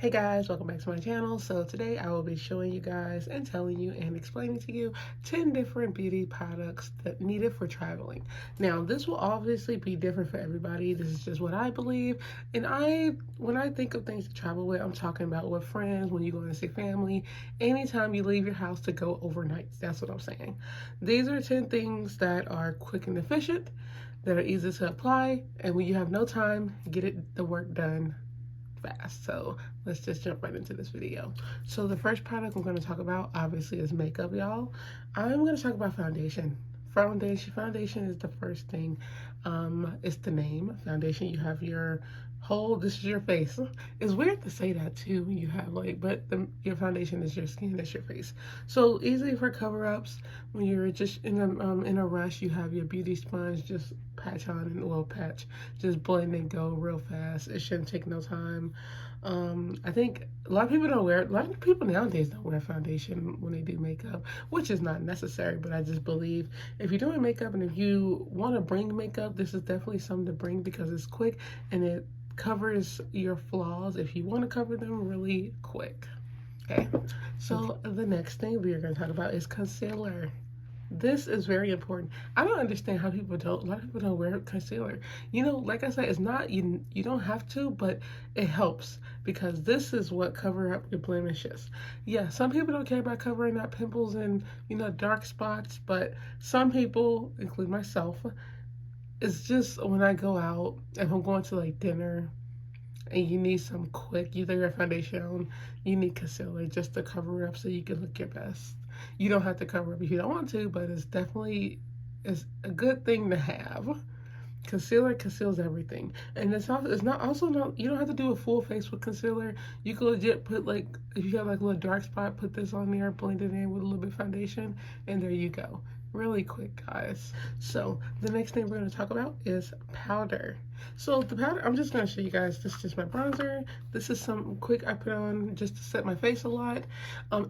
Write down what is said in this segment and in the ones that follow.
Hey guys, welcome back to my channel. So today I will be showing you guys and telling you and explaining to you 10 different beauty products that needed for traveling. Now this will obviously be different for everybody. This is just what I believe. And when I think of things to travel with, I'm talking about with friends, when you go to see family, anytime you leave your house to go overnight. That's what I'm saying. These are 10 things that are quick and efficient, that are easy to apply, and when you have no time, get the work done fast. So let's just jump right into this video. So the first product I'm going to talk about obviously is makeup, y'all. I'm going to talk about foundation. Foundation is the first thing. It's the name foundation. You have your this is your face. It's weird to say that too. You have but your foundation is your skin, that's your face. So easy for cover-ups. When you're just in a rush, you have your beauty sponge, just patch on and just blend and go real fast. It shouldn't take no time. I think a lot of people nowadays don't wear foundation when they do makeup, which is not necessary, but I just believe if you're doing makeup and if you want to bring makeup, this is definitely something to bring because it's quick and it covers your flaws if you want to cover them really quick. Okay, so the next thing we are going to talk about is concealer. This is very important. I don't understand how a lot of people don't wear concealer. You know, like I said, it's not, you don't have to, but it helps because this is what cover up your blemishes. Yeah, some people don't care about covering up pimples and, dark spots, but some people, including myself, it's just when I go out, if I'm going to like dinner and you need some quick, either your foundation on, you need concealer just to cover up so you can look your best. You don't have to cover up if you don't want to, but it's a good thing to have. Concealer conceals everything, and it's not you don't have to do a full face with concealer. You can legit put if you have a little dark spot, put this on there, blend it in with a little bit of foundation, and there you go. Really quick, guys. So the next thing we're going to talk about is powder. So the powder, I'm just going to show you guys, this is just my bronzer. This is some quick I put on just to set my face a lot.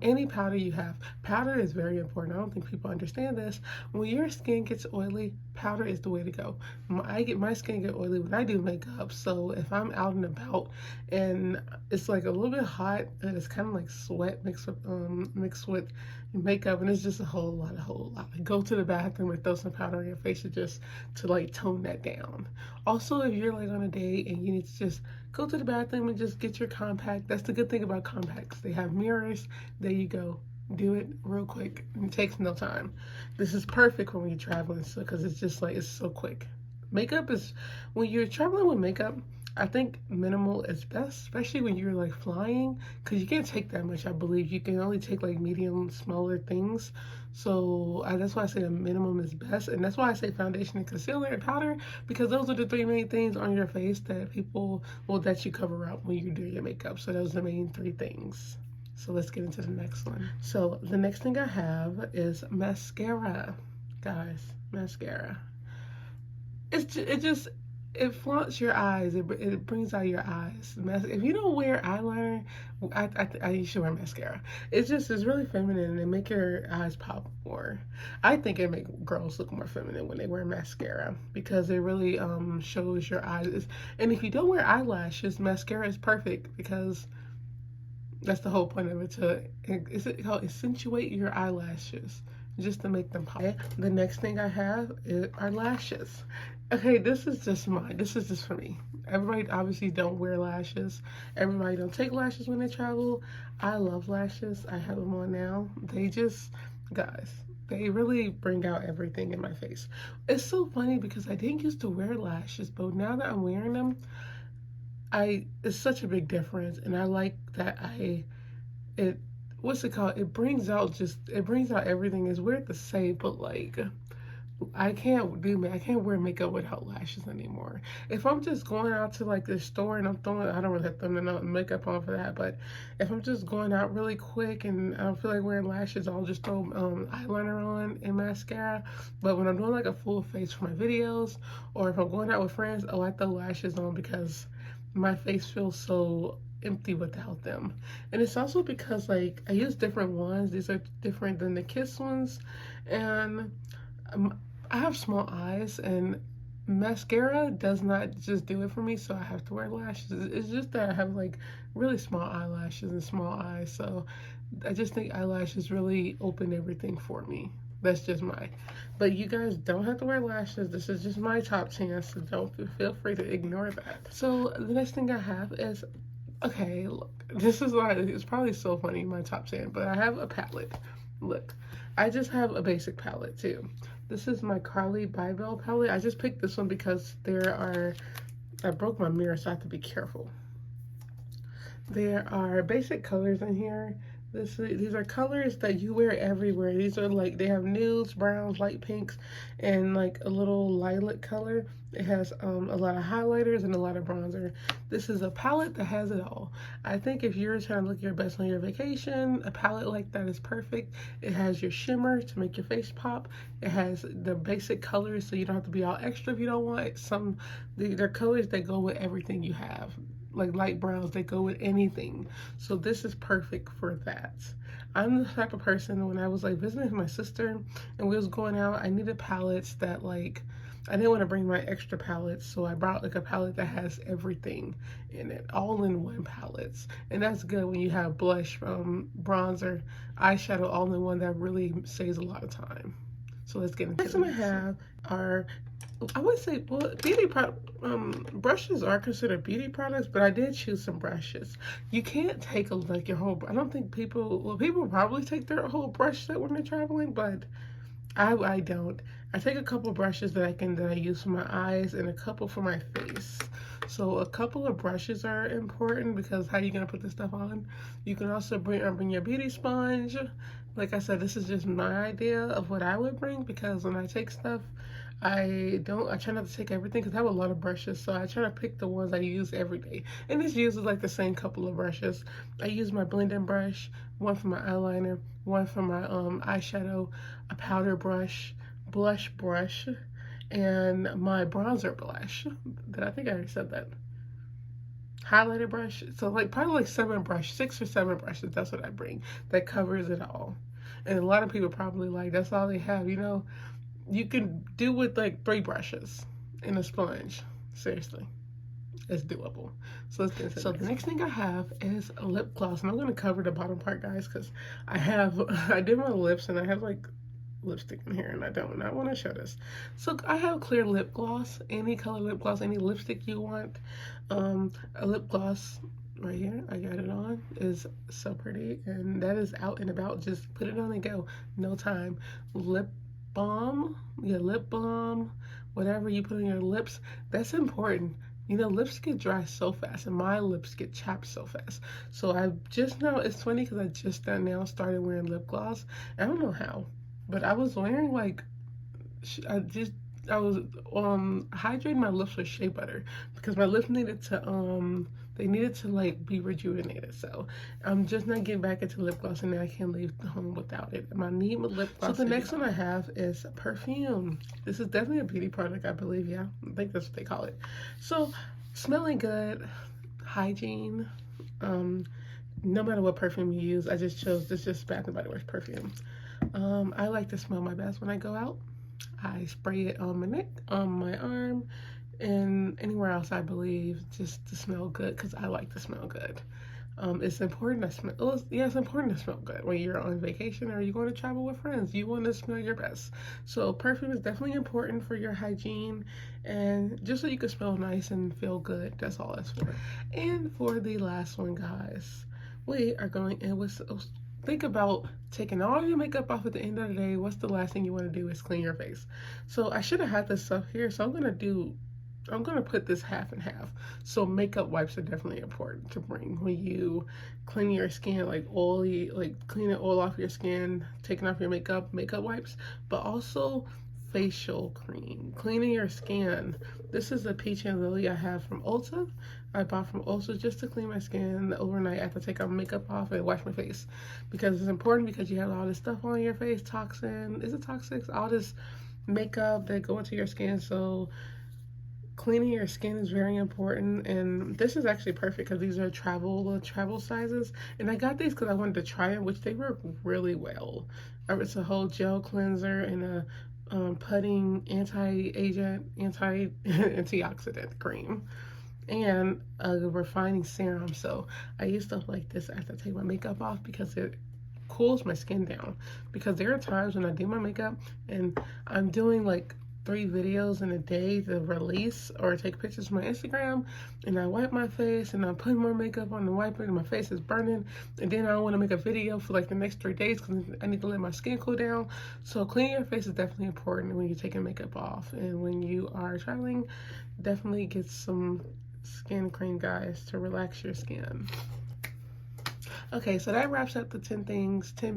Any powder you have. Powder is very important. I don't think people understand this. When your skin gets oily, powder is the way to go. My skin get oily when I do makeup, so if I'm out and about and it's like a little bit hot and it's kind of like sweat mixed with makeup, and it's just a whole lot. Go to the bathroom and throw some powder on your face to tone that down. Also, if you're on a date and you need to just go to the bathroom and just get your compact, that's the good thing about compacts. They have mirrors. There you go. Do it real quick. It takes no time. This is perfect when you're traveling, because it's just it's so quick. Makeup is, when you're traveling with makeup, I think minimal is best, especially when you're flying, because you can't take that much. I believe you can only take medium, smaller things. So that's why I say the minimum is best, and that's why I say foundation and concealer and powder, because those are the three main things on your face that that you cover up when you do your makeup. So those are the main three things. So let's get into the next one. So the next thing I have is mascara, guys. Mascara. It flaunts your eyes. It brings out your eyes. If you don't wear eyeliner, you should wear mascara. It's really feminine and it make your eyes pop more. I think it make girls look more feminine when they wear mascara because it really shows your eyes. And if you don't wear eyelashes, mascara is perfect because that's the whole point of it, to accentuate your eyelashes, just to make them pop. Okay, the next thing I have are lashes. Okay, this is just mine. This is just for me. Everybody obviously don't wear lashes. Everybody don't take lashes when they travel. I love lashes. I have them on now. Guys, they really bring out everything in my face. It's so funny because I didn't used to wear lashes, but now that I'm wearing them, it's such a big difference, and I like that what's it called? It brings out everything. It's weird to say, but I can't wear makeup without lashes anymore. If I'm just going out to the store and I don't really have to makeup on for that, but if I'm just going out really quick and I don't feel like wearing lashes, I'll just throw eyeliner on and mascara. But when I'm doing a full face for my videos, or if I'm going out with friends, I throw lashes on because my face feels so empty without them. And it's also because I use different ones. These are different than the Kiss ones, and I have small eyes, and Mascara does not just do it for me, so I have to wear lashes. It's just that I have like really small eyelashes and small eyes, so I just think eyelashes really open everything for me. That's just but you guys don't have to wear lashes. This is just my top chance, so don't feel free to ignore that. So the next thing I have is, okay, look, this is like, it's probably so funny, my top 10, but I have a palette. Look, I just have a basic palette too. This is my Carly Bybel palette. I just picked this one because I broke my mirror, so I have to be careful. There are basic colors in here. These are colors that you wear everywhere. These are like, they have nudes, browns, light pinks, and like a little lilac color. It has a lot of highlighters and a lot of bronzer. This is a palette that has it all. I think if you're trying to look your best on your vacation, a palette like that is perfect. It has your shimmer to make your face pop. It has the basic colors, so you don't have to be all extra if you don't want. They're colors that go with everything you have. Like light browns, they go with anything. So this is perfect for that. I'm the type of person, when I was like visiting my sister and we was going out, I needed palettes that like, I didn't want to bring my extra palettes, so I brought like a palette that has everything in it, all in one palettes. And that's good when you have blush, bronzer, eyeshadow all in one. That really saves a lot of time. So let's get into it. Next one I have are, I would say, well, brushes are considered beauty products, but I did choose some brushes. You can't take like your whole, I don't think people probably take their whole brush set when they're traveling, but I don't. I take a couple brushes that I use for my eyes and a couple for my face. So a couple of brushes are important because how are you gonna put this stuff on? You can also bring your beauty sponge. Like I said, this is just my idea of what I would bring, because when I take stuff, I try not to take everything because I have a lot of brushes, so I try to pick the ones I use every day. And this uses like the same couple of brushes. I use my blending brush, one for my eyeliner, one for my eyeshadow, a powder brush, blush brush, and my bronzer blush. I think I already said that. Highlighter brush. So like probably like 6 or 7 brushes. That's what I bring. That covers it all. And a lot of people probably like, that's all they have, you know. You can do with like 3 brushes and a sponge. Seriously, it's doable. So let's get into it. So the next thing I have is a lip gloss, and I'm gonna cover the bottom part, guys, because I did my lips and I have like lipstick in here, and I don't want to show this. So I have clear lip gloss, any color lip gloss, any lipstick you want. A lip gloss right here, I got it on, is so pretty, and that is out and about. Just put it on and go, no time. Lip balm, whatever you put on your lips, that's important. You know, lips get dry so fast, and my lips get chapped so fast. So I just now, it's funny because I just now started wearing lip gloss. I don't know how, but I was wearing like, I was hydrating my lips with shea butter because my lips needed to they needed to like be rejuvenated. So I'm just not getting back into lip gloss, and now I can't leave the home without it. I need my lip gloss. So the next one I have is Perfume. This is definitely a beauty product, I believe. Yeah, I think that's what they call it. So smelling good, hygiene. No matter what perfume you use, I just chose this, just Bath and Body Works perfume. I like to smell my best when I go out. I spray it on my neck, on my arm, and anywhere else, I believe, just to smell good, because I like to smell good. It's important to smell, yeah, it's important to smell good when you're on vacation or you're going to travel with friends. You want to smell your best. So perfume is definitely important for your hygiene, and just so you can smell nice and feel good. That's all that's for. And for the last one, guys, we are going in with, think about taking all your makeup off at the end of the day. What's the last thing you want to do is clean your face. So I should have had this stuff here, so I'm gonna put this half and half. So makeup wipes are definitely important to bring when you clean your skin, like oily, like cleaning oil off your skin, taking off your makeup wipes, but also facial cream, cleaning your skin. This is a Peach and Lily I have from Ulta. I bought from Ulta just to clean my skin overnight after I take out makeup off and wash my face, because it's important, because you have all this stuff on your face, toxics, all this makeup that go into your skin. So cleaning your skin is very important, and this is actually perfect because these are travel sizes, and I got these because I wanted to try them, which they work really well. It's a whole gel cleanser and a putting antioxidant cream, and a refining serum. So I use stuff like this after I take my makeup off because it cools my skin down. Because there are times when I do my makeup and I'm doing like 3 videos in a day to release or take pictures for my Instagram, and I wipe my face and I'm putting more makeup on the wiper and my face is burning, and then I don't want to make a video for like the next 3 days because I need to let my skin cool down. So cleaning your face is definitely important when you're taking makeup off, and when you are traveling, definitely get some skin cream, guys, to relax your skin. Okay, so that wraps up the 10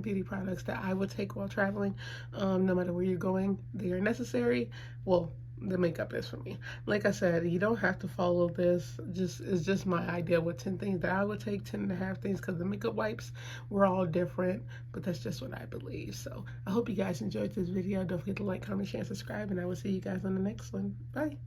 beauty products that I would take while traveling. No matter where you're going, they are necessary. Well, the makeup is for me. Like I said, you don't have to follow this. It's just my idea with 10 things that I would take, 10 and a half things, because the makeup wipes were all different, but that's just what I believe. So I hope you guys enjoyed this video. Don't forget to like, comment, share, and subscribe, and I will see you guys on the next one. Bye.